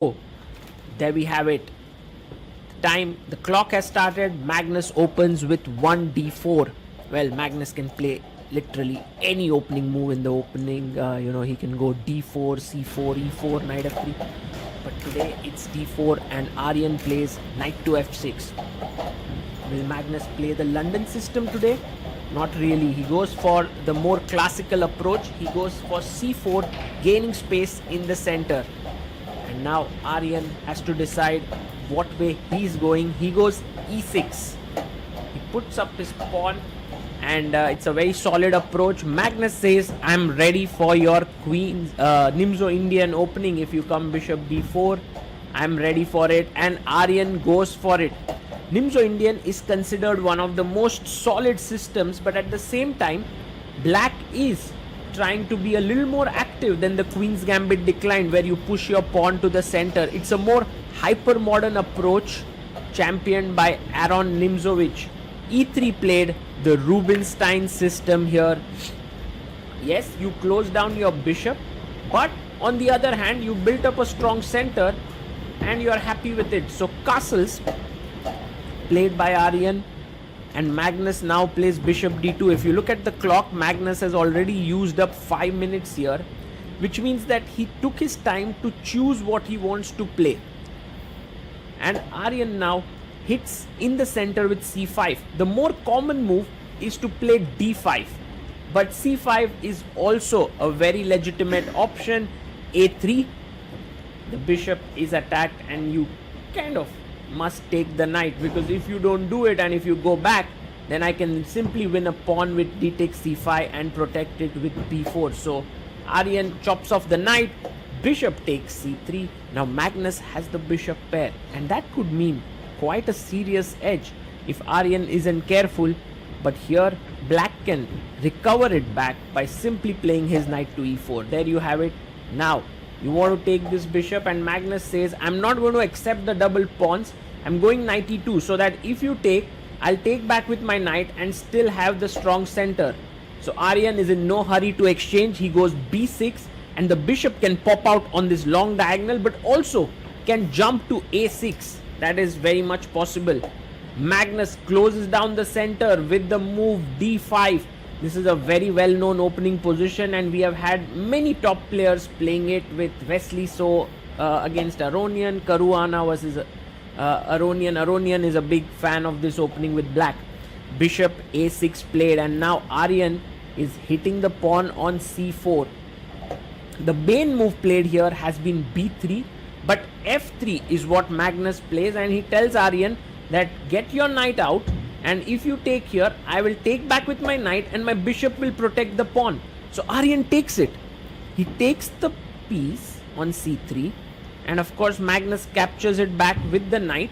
Oh, there we have it. The clock has started. Magnus opens with 1d4. Well, Magnus can play literally any opening move in the opening. He can go d4, c4, e4, knight f3. But today it's d4 and Aryan plays knight to f6. Will Magnus play the London system today? Not really. He goes for the more classical approach. He goes for c4, gaining space in the center. And now Aryan has to decide what way he's going. He goes e6. He puts up his pawn and it's a very solid approach. Magnus says, I'm ready for your queen's Nimzo Indian opening. If you come bishop b4, I'm ready for it. And Aryan goes for it. Nimzo Indian is considered one of the most solid systems, but at the same time, black is trying to be a little more active than the Queen's Gambit declined, where you push your pawn to the center. It's a more hyper-modern approach championed by Aaron Nimzowitsch. E3 played the Rubinstein system here. Yes, you close down your bishop, but on the other hand, you built up a strong center and you are happy with it. So castles played by Aryan, and Magnus now plays bishop d2. If you look at the clock, Magnus has already used up 5 minutes here, which means that he took his time to choose what he wants to play. And Aryan now hits in the center with c5. The more common move is to play d5, but c5 is also a very legitimate option. a3, the bishop is attacked and you kind of must take the knight, because if you don't do it and if you go back, then I can simply win a pawn with d takes c5 and protect it with b4. So Aryan chops off the knight, bishop takes c3. Now Magnus has the bishop pair, and that could mean quite a serious edge if Aryan isn't careful. But here black can recover it back by simply playing his knight to e4. There you have it. Now you want to take this bishop, and Magnus says, I'm not going to accept the double pawns. I'm going knight e2, so that if you take, I'll take back with my knight and still have the strong center. So Aryan is in no hurry to exchange. He goes b6, and the bishop can pop out on this long diagonal, but also can jump to a6. That is very much possible. Magnus closes down the center with the move d5. This is a very well-known opening position, and we have had many top players playing it, with Wesley So against Aronian, Caruana versus Aronian. Aronian is a big fan of this opening with black. Bishop a6 played, and now Aryan is hitting the pawn on c4. The main move played here has been b3, but f3 is what Magnus plays, and he tells Aryan that get your knight out, and if you take here, I will take back with my knight and my bishop will protect the pawn. So Aryan takes it. He takes the piece on c3, and of course Magnus captures it back with the knight.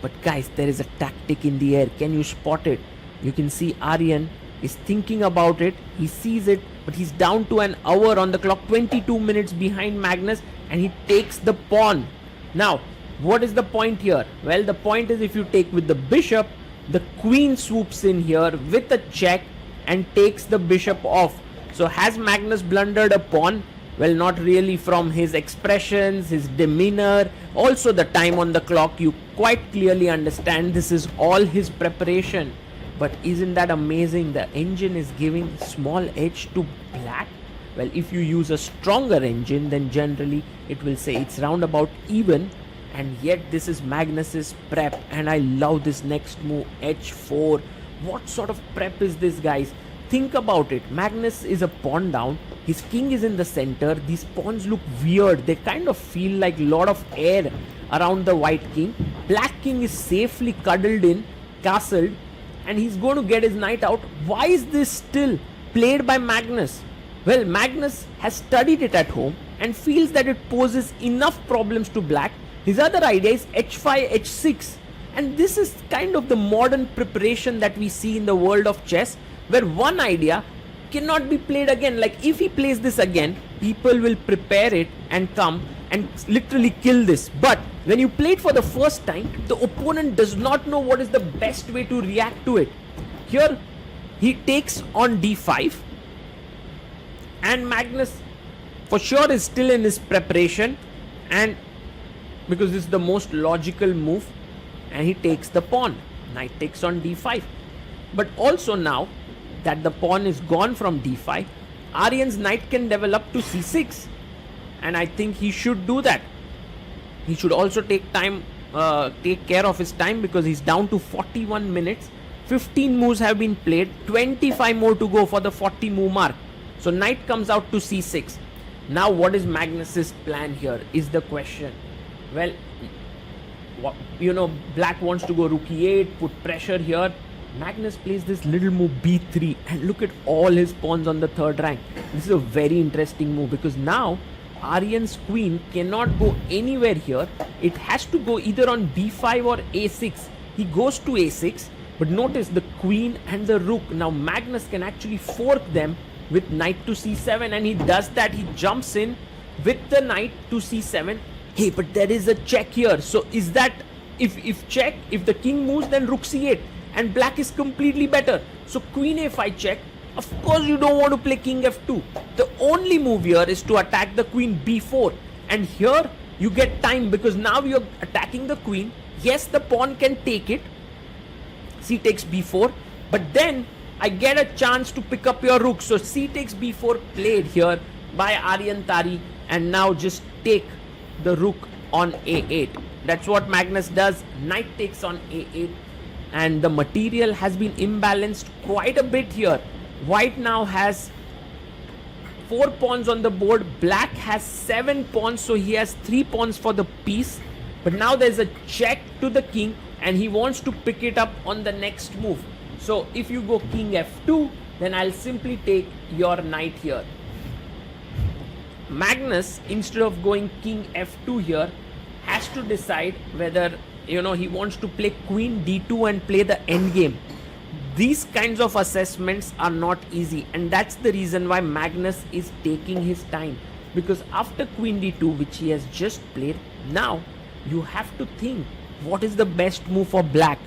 But guys, there is a tactic in the air. Can you spot it? You can see Aryan is thinking about it. He sees it, but he's down to an hour on the clock, 22 minutes behind Magnus, and he takes the pawn. Now, what is the point here? Well, the point is, if you take with the bishop, the queen swoops in here with a check and takes the bishop off. So has Magnus blundered a pawn? Well, not really. From his expressions, his demeanor, also the time on the clock, you quite clearly understand this is all his preparation. But isn't that amazing? The engine is giving small edge to black. Well, if you use a stronger engine, then generally it will say it's roundabout even. And yet this is Magnus's prep, and I love this next move, h4. What sort of prep is this, guys? Think about it. Magnus is a pawn down. His king is in the center. These pawns look weird. They kind of feel like a lot of air around the white king. Black king is safely cuddled in, castled, and he's going to get his knight out. Why is this still played by Magnus? Well, Magnus has studied it at home and feels that it poses enough problems to black. His other idea is h5, h6, and this is kind of the modern preparation that we see in the world of chess, where one idea cannot be played again. Like if he plays this again, people will prepare it and come and literally kill this. But when you play it for the first time, the opponent does not know what is the best way to react to it. Here, he takes on d5, and Magnus for sure is still in his preparation, and because this is the most logical move, and he takes the pawn. Knight takes on d5. But also now that the pawn is gone from d5, Aryan's knight can develop to c6, and I think he should do that. He should also take care of his time, because he's down to 41 minutes. 15 moves have been played, 25 more to go for the 40 move mark. So knight comes out to c6. Now what is Magnus's plan here is the question. Well, black wants to go rook e8, put pressure here. Magnus plays this little move b3, and look at all his pawns on the third rank. This is a very interesting move, because now Aryan's queen cannot go anywhere here. It has to go either on b5 or a6. He goes to a6, but notice the queen and the rook. Now Magnus can actually fork them with knight to c7, and he does that. He jumps in with the knight to c7. Hey, but there is a check here. So is that, if the king moves, then rook c8, and black is completely better. So queen a5 check. Of course you don't want to play king f2. The only move here is to attack the queen b4, and here you get time, because now you're attacking the queen. Yes, the pawn can take it, c takes b4, but then I get a chance to pick up your rook. So c takes b4 played here by Aryan Tari, and now just take the rook on a8. That's what Magnus does. Knight takes on a8, and the material has been imbalanced quite a bit here. White now has 4 pawns on the board. Black has 7 pawns, so he has 3 pawns for the piece. But now there's a check to the king, and he wants to pick it up on the next move. So if you go king f2, then I'll simply take your knight here. Magnus, instead of going king f2 here, has to decide whether he wants to play queen d2 and play the endgame. These kinds of assessments are not easy, and that's the reason why Magnus is taking his time, because after queen d2, which he has just played, now you have to think what is the best move for black.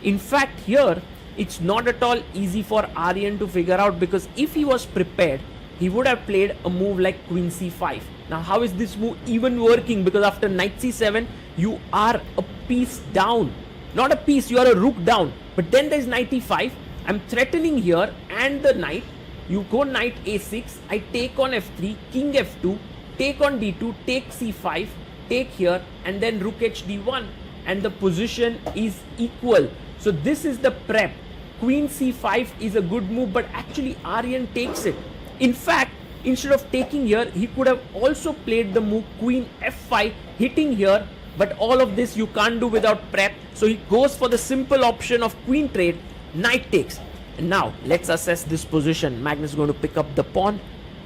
In fact, here it's not at all easy for Aryan to figure out, because if he was prepared, he would have played a move like queen c5. Now how is this move even working? Because after knight c7, you are a piece down. Not a piece, you are a rook down. But then there's knight e5. I'm threatening here, and the knight. You go knight a6. I take on f3, king f2, take on d2, take c5, take here, and then rook hd1. And the position is equal. So this is the prep. Queen c5 is a good move, but actually Aryan takes it. In fact, instead of taking here, he could have also played the move queen f5, hitting here. But all of this you can't do without prep. So he goes for the simple option of queen trade, knight takes. And now let's assess this position. Magnus is going to pick up the pawn.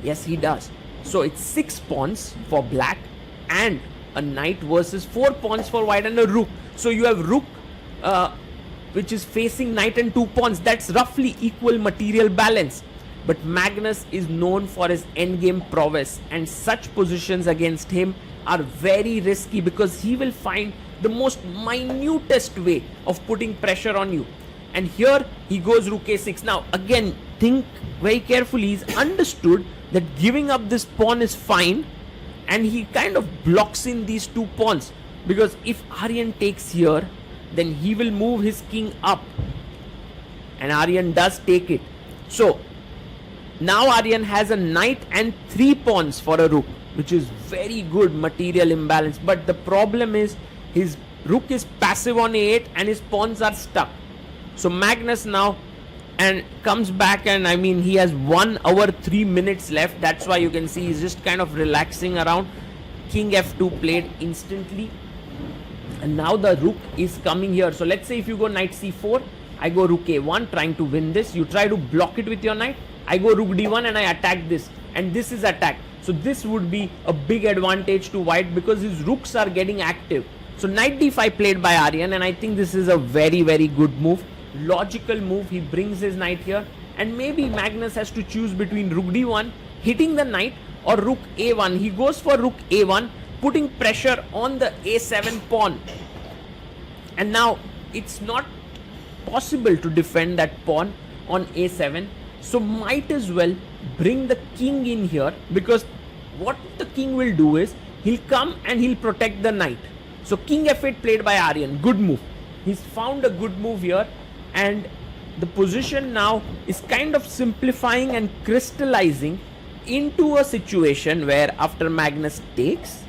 Yes, he does. So it's 6 pawns for black, and a knight versus 4 pawns for white, and a rook. So you have rook which is facing knight and 2 pawns. That's roughly equal material balance. But Magnus is known for his endgame prowess, and such positions against him are very risky, because he will find the most minutest way of putting pressure on you. And here he goes rook a6. Now again, think very carefully. He's understood that giving up this pawn is fine, and he kind of blocks in these 2 pawns, because if Aryan takes here, then he will move his king up, and Aryan does take it. So now Aryan has a knight and 3 pawns for a rook, which is very good material imbalance. But the problem is his rook is passive on a8 and his pawns are stuck. So Magnus now comes back, and I mean, he has 1 hour 3 minutes left. That's why you can see he's just kind of relaxing around. King f2 played instantly, and now the rook is coming here. So let's say if you go knight c4, I go rook a1 trying to win this. You try to block it with your knight. I go rook d1 and I attack this, and this is attacked. So this would be a big advantage to white, because his rooks are getting active. So knight d5 played by Aryan, and I think this is a very, very good move. Logical move. He brings his knight here, and maybe Magnus has to choose between rook d1, hitting the knight, or rook a1. He goes for rook a1, putting pressure on the a7 pawn. And now it's not possible to defend that pawn on a7. So might as well bring the king in here, because what the king will do is he'll come and he'll protect the knight. So king f8 played by Aryan, good move. He's found a good move here, and the position now is kind of simplifying and crystallizing into a situation where after Magnus takes,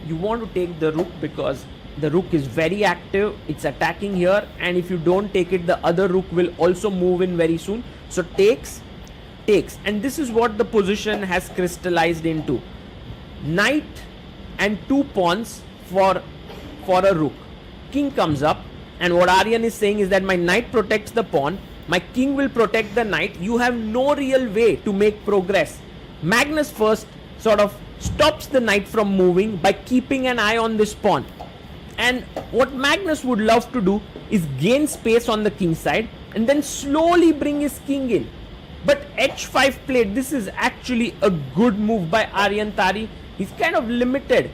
you want to take the rook because the rook is very active, it's attacking here, and if you don't take it, the other rook will also move in very soon. So takes, and this is what the position has crystallized into. Knight and 2 pawns for a rook. King comes up, and what Aryan is saying is that my knight protects the pawn, my king will protect the knight, you have no real way to make progress. Magnus first sort of stops the knight from moving by keeping an eye on this pawn. And what Magnus would love to do is gain space on the king side and then slowly bring his king in. But h5 played, this is actually a good move by Aryan Tari. He's kind of limited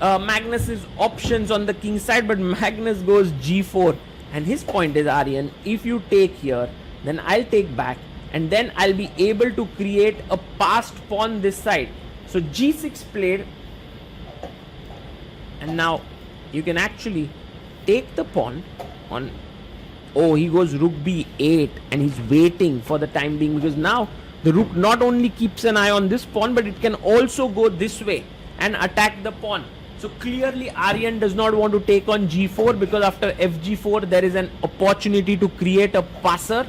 Magnus's options on the king side, but Magnus goes g4, and his point is, Aryan, if you take here, then I'll take back, and then I'll be able to create a passed pawn this side. So g6 played, and now you can actually take the pawn on. Oh, he goes rook b8, and he's waiting for the time being, because now the rook not only keeps an eye on this pawn, but it can also go this way and attack the pawn. So clearly Aryan does not want to take on g4, because after fg4 there is an opportunity to create a passer,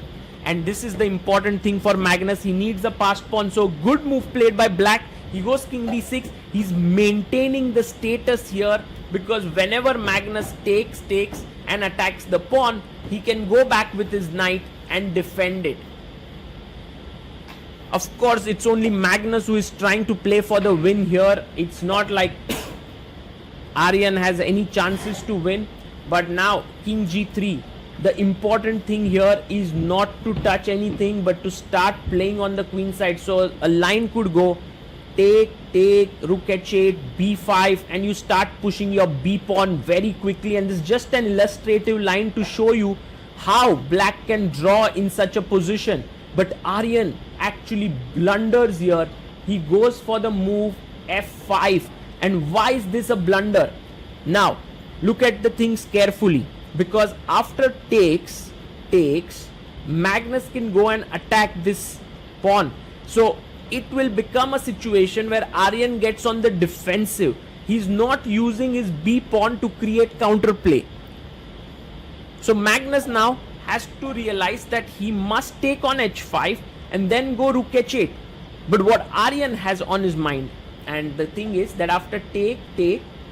and this is the important thing for Magnus. He needs a passed pawn. So good move played by black. He goes king d6. He's maintaining the status here, because whenever Magnus takes and attacks the pawn, he can go back with his knight and defend it. Of course, it's only Magnus who is trying to play for the win here. It's not like Aryan has any chances to win. But now king g3, the important thing here is not to touch anything, but to start playing on the queen side. So a line could go take, rook h8, b5, and you start pushing your b pawn very quickly. And this is just an illustrative line to show you how black can draw in such a position. But Aryan actually blunders here. He goes for the move f5. And why is this a blunder? Now look at the things carefully, because after takes, Magnus can go and attack this pawn. So it will become a situation where Aryan gets on the defensive. He's not using his b pawn to create counterplay. So Magnus now has to realize that he must take on h5 and then go rook h8. But what Aryan has on his mind, and the thing is that after take,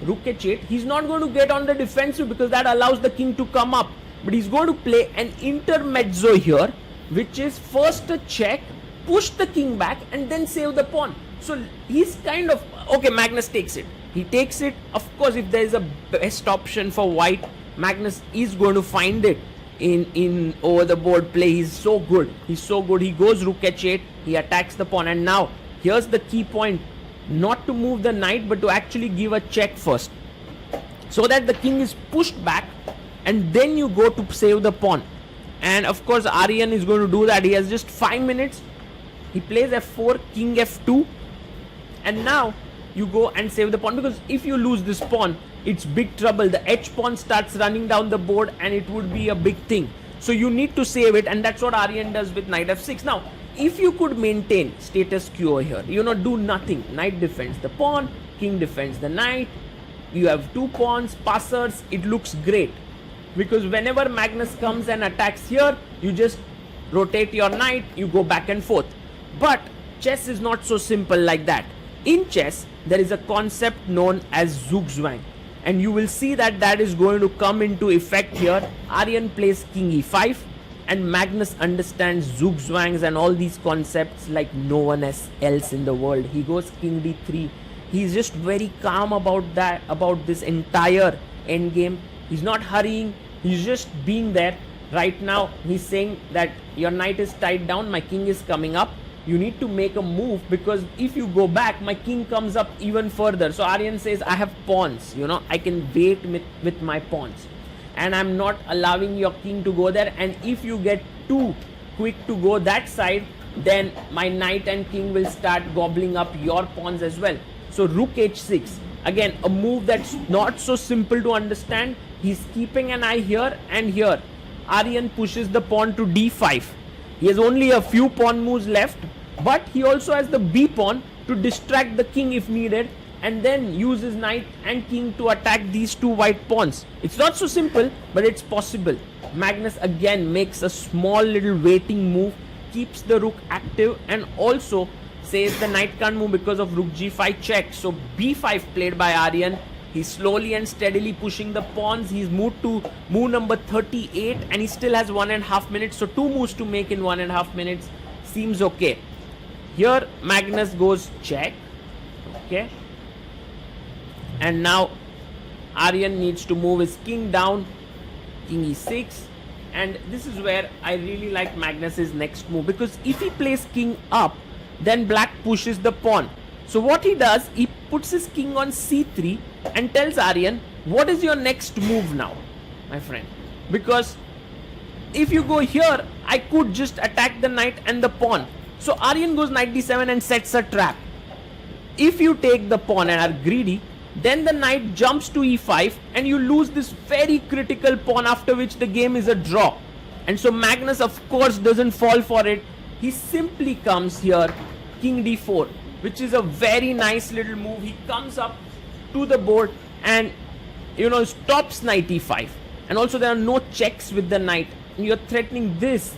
rook h8, he's not going to get on the defensive, because that allows the king to come up. But he's going to play an intermezzo here, which is first a check, push the king back, and then save the pawn. So he's kind of, okay, Magnus takes it. He takes it. Of course, if there is a best option for white, Magnus is going to find it in over the board play. He's so good. He goes rook h8. He attacks the pawn. And now, here's the key point. Not to move the knight, but to actually give a check first, so that the king is pushed back, and then you go to save the pawn. And of course Aryan is going to do that. He has just 5 minutes. He plays f4, king f2, and now you go and save the pawn, because if you lose this pawn, it's big trouble. The h pawn starts running down the board, and it would be a big thing. So you need to save it, and that's what Aryan does with knight f6. Now if you could maintain status quo here, do nothing, knight defends the pawn, king defends the knight, you have 2 pawns, passers, it looks great, because whenever Magnus comes and attacks here, you just rotate your knight, you go back and forth. But chess is not so simple like that. In chess, there is a concept known as zugzwang, and you will see that is going to come into effect here. Aryan plays king e5, and Magnus understands zugzwangs and all these concepts like no one else in the world. He goes king d3. He's just very calm about this entire endgame. He's not hurrying. He's just being there. Right now, he's saying that your knight is tied down. My king is coming up. You need to make a move, because if you go back, my king comes up even further. So Aryan says, I have pawns. I can wait with my pawns, and I'm not allowing your king to go there. And if you get too quick to go that side, then my knight and king will start gobbling up your pawns as well. So rook h6. Again, a move that's not so simple to understand. He's keeping an eye here and here. Aryan pushes the pawn to d5. He has only a few pawn moves left, but he also has the b pawn to distract the king if needed, and then use his knight and king to attack these two white pawns. It's not so simple, but it's possible. Magnus again makes a small little waiting move, keeps the rook active, and also says the knight can't move because of rook g5 check. So b5 played by Aryan. He's slowly and steadily pushing the pawns. He's moved to move number 38 and he still has 1.5 minutes. So 2 moves to make in 1.5 minutes seems okay. Here Magnus goes check. Okay. And now Aryan needs to move his king down. King e6. And this is where I really like Magnus's next move, because if he plays king up, then black pushes the pawn. So what he does, he puts his king on c3 and tells Aryan, what is your next move now, my friend? Because if you go here, I could just attack the knight and the pawn. So Aryan goes knight d7 and sets a trap. If you take the pawn and are greedy, then the knight jumps to e5 and you lose this very critical pawn, after which the game is a draw. And so Magnus of course doesn't fall for it. He simply comes here, king d4, which is a very nice little move. He comes up to the board and stops knight e5. And also there are no checks with the knight. And you're threatening this.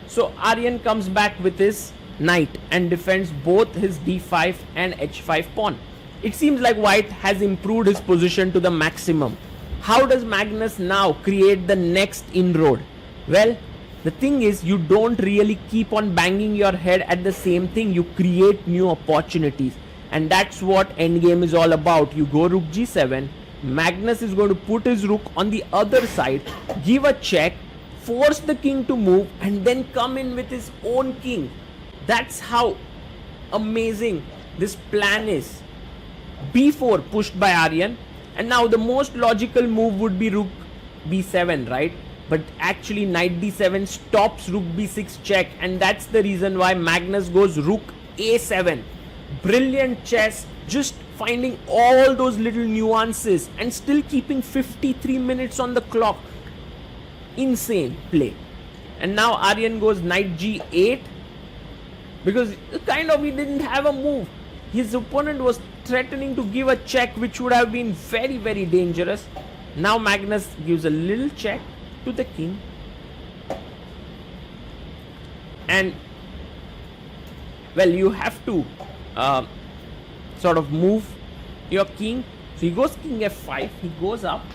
So Aryan comes back with his knight and defends both his d5 and h5 pawn. It seems like white has improved his position to the maximum. How does Magnus now create the next inroad? Well, the thing is, you don't really keep on banging your head at the same thing. You create new opportunities. And that's what Endgame is all about. You go rook g7. Magnus is going to put his rook on the other side, give a check, force the king to move, and then come in with his own king. That's how amazing this plan is. b4 pushed by Aryan. And now the most logical move would be rook b7, right? But actually knight d7 stops rook b6 check, and that's the reason why Magnus goes rook a7. Brilliant chess, just finding all those little nuances and still keeping 53 minutes on the clock. Insane play. And now Aryan goes knight g8, because kind of he didn't have a move. His opponent was threatening to give a check, which would have been very, very dangerous. Now Magnus gives a little check to the king, and well, you have to sort of move your king. So he goes king f5, he goes up,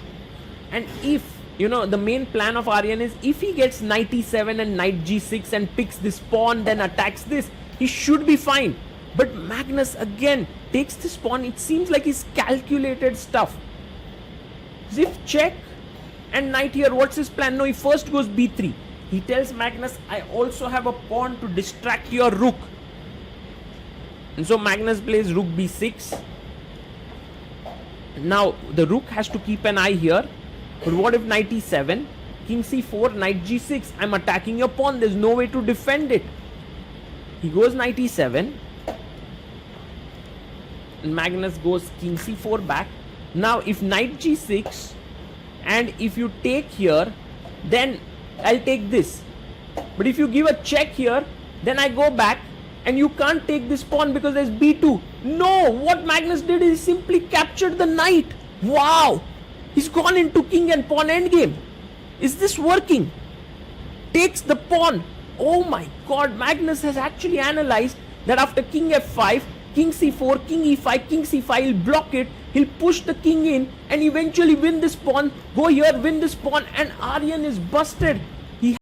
and if the main plan of Aryan is, if he gets knight e7 and knight g6 and picks this pawn, then attacks this, he should be fine. But Magnus again takes this pawn. It seems like he's calculated stuff. If check and knight here, what's his plan? No, he first goes b3. He tells Magnus, I also have a pawn to distract your rook. And so Magnus plays rook b6. Now the rook has to keep an eye here. But what if knight e7, king c4, knight g6? I'm attacking your pawn. There's no way to defend it. He goes knight e7. And Magnus goes king c4 back. Now if knight g6, and if you take here, then I'll take this. But if you give a check here, then I go back and you can't take this pawn because there's b2. No, what Magnus did is simply captured the knight. Wow, he's gone into king and pawn endgame. Is this working? Takes the pawn. Oh my god, Magnus has actually analyzed that after king f5, king c4, king e5, king c5, he'll block it, he'll push the king in and eventually win this pawn, go here, win this pawn, and Aryan is busted.